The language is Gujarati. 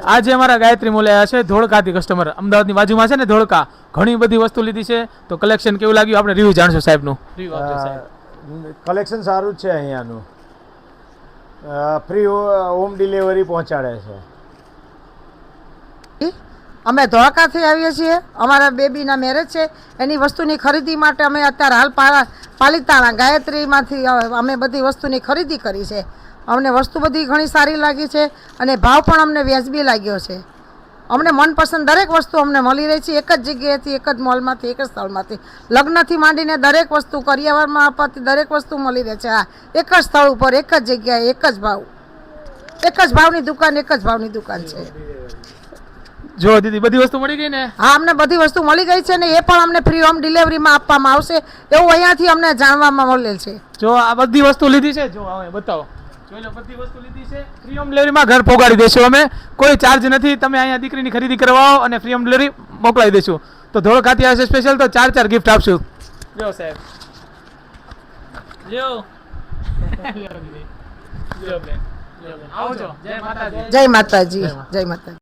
આજે અમારા ગાયત્રી મોલ આવ્યા છે ધોળકાથી કસ્ટમર અમદાવાદની બાજુમાં છે ને ધોળકા ઘણી બધી વસ્તુ લીધી છે તો કલેક્શન કેવું લાગ્યું આપણે રિવ્યુ જાણશું સાહેબનું રિવ્યુ આપજો સાહેબ કલેક્શન સારું જ છે અહીંયાનું ફ્રી હોમ ડિલિવરી પહોંચાડે છે અમે ધોળકાથી આવીએ છીએ અમારા બેબીના મેરેજ છે એની વસ્તુની ખરીદી માટે અમે અત્યારે હાલ પાલિતાણા ગાયત્રીમાંથી અમે બધી વસ્તુની ખરીદી કરી છે અમને વસ્તુ બધી ઘણી સારી લાગી છે અને ભાવ પણ અમને વ્યાજબી લાગ્યો છે અમને મનપસંદ દરેક વસ્તુ અમને મળી રહી છે એક જ જગ્યાએથી એક જ મોલમાંથી એક જ સ્થળમાંથી લગ્નથી માંડીને દરેક વસ્તુ કરિયાવરમાં આપવાથી દરેક વસ્તુ મળી રહે છે આ એક જ સ્થળ ઉપર એક જ જગ્યાએ એક જ ભાવ એક જ ભાવની દુકાન એક જ ભાવની દુકાન છે જો દીદી બધી વસ્તુ મળી ગઈ ને હા અમને બધી વસ્તુ મળી ગઈ છે ને એ પણ અમને ફ્રી હોમ ડિલિવરીમાં આપવામાં આવશે એવું અહીંયાથી અમને જાણવામાં મળેલ છે જો આ બધી વસ્તુ લીધી છે જો હવે બતાવો જોઈ લો બધી વસ્તુ લીધી છે ફ્રી હોમ ડિલિવરીમાં ઘર પહોંચાડી દેશું અમે કોઈ ચાર્જ નથી તમે અહીંયા દીકરીની ખરીદી કરવા આવો અને ફ્રી હોમ ડિલિવરી મોકલાવી દઈશું તો ધોળકાથી આવશે સ્પેશિયલ તો 4 ગિફ્ટ આપશું લ્યો સાહેબ લ્યો લ્યો બેન આવજો જય માતાજી જય માતાજી જય માતાજી